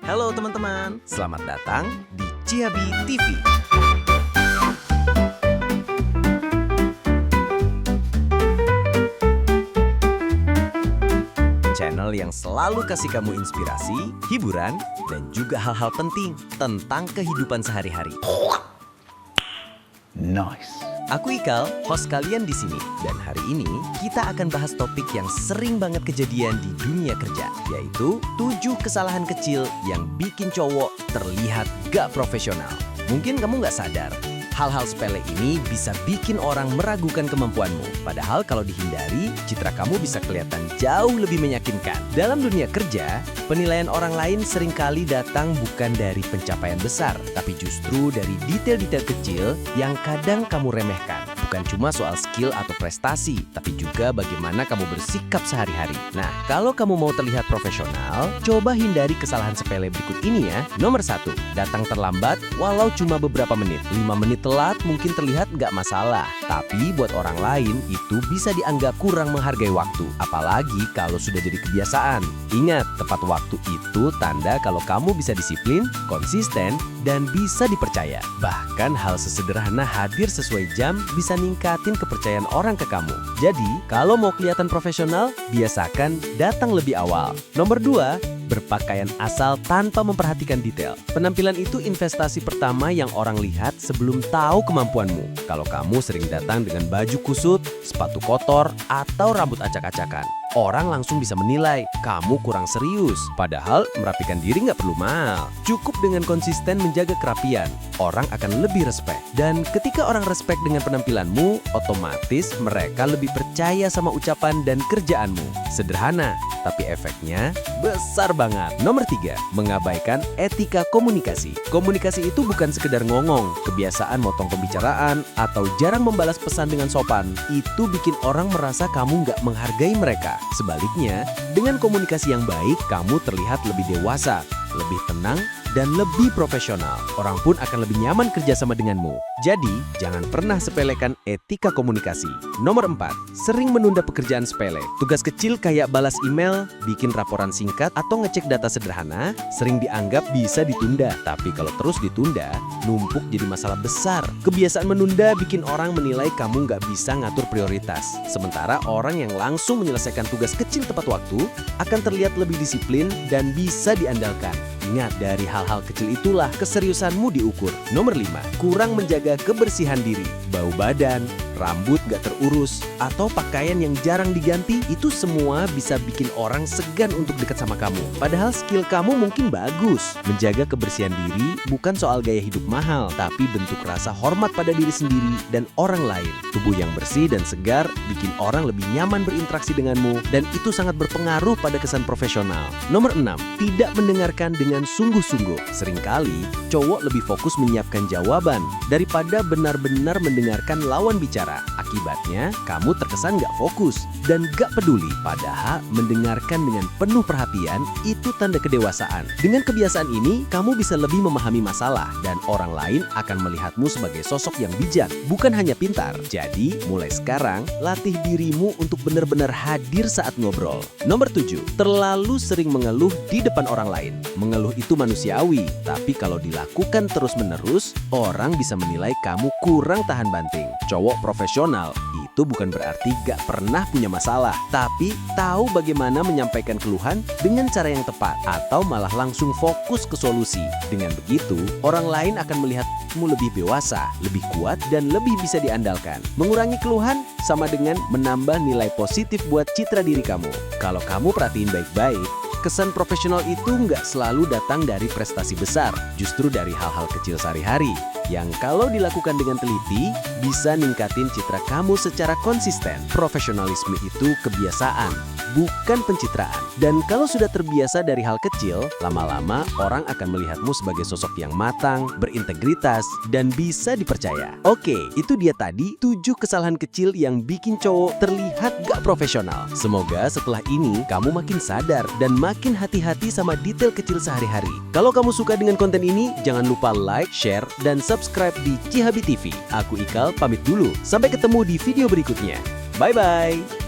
Halo teman-teman, selamat datang di Cihabi TV. Channel yang selalu kasih kamu inspirasi, hiburan, dan juga hal-hal penting tentang kehidupan sehari-hari. Nice. Aku Ikal, host kalian di sini. Dan hari ini kita akan bahas topik yang sering banget kejadian di dunia kerja, yaitu 7 kesalahan kecil yang bikin cowok terlihat gak profesional. Mungkin kamu gak sadar, hal-hal sepele ini bisa bikin orang meragukan kemampuanmu. Padahal kalau dihindari, citra kamu bisa kelihatan jauh lebih meyakinkan. Dalam dunia kerja, penilaian orang lain seringkali datang bukan dari pencapaian besar, tapi justru dari detail-detail kecil yang kadang kamu remehkan. Bukan cuma soal skill atau prestasi, tapi juga bagaimana kamu bersikap sehari-hari. Nah, kalau kamu mau terlihat profesional, coba hindari kesalahan sepele berikut ini ya. Nomor 1, datang terlambat walau cuma beberapa menit. 5 menit telat mungkin terlihat nggak masalah, tapi buat orang lain itu bisa dianggap kurang menghargai waktu. Apalagi kalau sudah jadi kebiasaan. Ingat, tepat waktu itu tanda kalau kamu bisa disiplin, konsisten, dan bisa dipercaya. Bahkan hal sesederhana hadir sesuai jam bisa ningkatin kepercayaan orang ke kamu. Jadi, kalau mau kelihatan profesional, biasakan datang lebih awal. Nomor 2, berpakaian asal tanpa memperhatikan detail. Penampilan itu investasi pertama yang orang lihat sebelum tahu kemampuanmu. Kalau kamu sering datang dengan baju kusut, sepatu kotor, atau rambut acak-acakan, orang langsung bisa menilai kamu kurang serius. Padahal merapikan diri nggak perlu mahal. Cukup dengan konsisten menjaga kerapian, orang akan lebih respek. Dan ketika orang respek dengan penampilanmu, otomatis mereka lebih percaya sama ucapan dan kerjaanmu. Sederhana, tapi efeknya besar banget. Nomor 3, mengabaikan etika komunikasi. Komunikasi itu bukan sekedar ngomong. Kebiasaan motong pembicaraan atau jarang membalas pesan dengan sopan, itu bikin orang merasa kamu nggak menghargai mereka. Sebaliknya, dengan komunikasi yang baik, kamu terlihat lebih dewasa, lebih tenang, dan lebih profesional. Orang pun akan lebih nyaman kerjasama denganmu. Jadi, jangan pernah sepelekan etika komunikasi. Nomor 4, sering menunda pekerjaan sepele. Tugas kecil kayak balas email, bikin laporan singkat, atau ngecek data sederhana, sering dianggap bisa ditunda. Tapi kalau terus ditunda, numpuk jadi masalah besar. Kebiasaan menunda bikin orang menilai kamu nggak bisa ngatur prioritas. Sementara orang yang langsung menyelesaikan tugas kecil tepat waktu, akan terlihat lebih disiplin dan bisa diandalkan. Ingat, dari hal-hal kecil itulah keseriusanmu diukur. Nomor 5, kurang menjaga kebersihan diri. Bau badan, rambut gak terurus, atau pakaian yang jarang diganti, itu semua bisa bikin orang segan untuk dekat sama kamu. Padahal skill kamu mungkin bagus. Menjaga kebersihan diri bukan soal gaya hidup mahal, tapi bentuk rasa hormat pada diri sendiri dan orang lain. Tubuh yang bersih dan segar bikin orang lebih nyaman berinteraksi denganmu, dan itu sangat berpengaruh pada kesan profesional. Nomor 6, tidak mendengarkan dengan sungguh-sungguh. Seringkali, cowok lebih fokus menyiapkan jawaban daripada benar-benar mendengarkan lawan bicara. Akibatnya, kamu terkesan gak fokus dan gak peduli. Padahal, mendengarkan dengan penuh perhatian itu tanda kedewasaan. Dengan kebiasaan ini, kamu bisa lebih memahami masalah dan orang lain akan melihatmu sebagai sosok yang bijak, bukan hanya pintar. Jadi, mulai sekarang, latih dirimu untuk benar-benar hadir saat ngobrol. Nomor 7, terlalu sering mengeluh di depan orang lain. Mengeluh itu manusiawi, tapi kalau dilakukan terus-menerus, orang bisa menilai kamu kurang tahan banting. Cowok profesional itu bukan berarti gak pernah punya masalah, tapi tahu bagaimana menyampaikan keluhan dengan cara yang tepat, atau malah langsung fokus ke solusi. Dengan begitu, orang lain akan melihatmu lebih dewasa, lebih kuat, dan lebih bisa diandalkan. Mengurangi keluhan sama dengan menambah nilai positif buat citra diri kamu. Kalau kamu perhatiin baik-baik, kesan profesional itu nggak selalu datang dari prestasi besar, justru dari hal-hal kecil sehari-hari, yang kalau dilakukan dengan teliti, bisa ningkatin citra kamu secara konsisten. Profesionalisme itu kebiasaan, bukan pencitraan. Dan kalau sudah terbiasa dari hal kecil, lama-lama orang akan melihatmu sebagai sosok yang matang, berintegritas, dan bisa dipercaya. Oke, itu dia tadi 7 kesalahan kecil yang bikin cowok terlihat gak profesional. Semoga setelah ini kamu makin sadar dan makin hati-hati sama detail kecil sehari-hari. Kalau kamu suka dengan konten ini, jangan lupa like, share, dan subscribe di Cihabi TV. Aku Ikal pamit dulu. Sampai ketemu di video berikutnya. Bye-bye!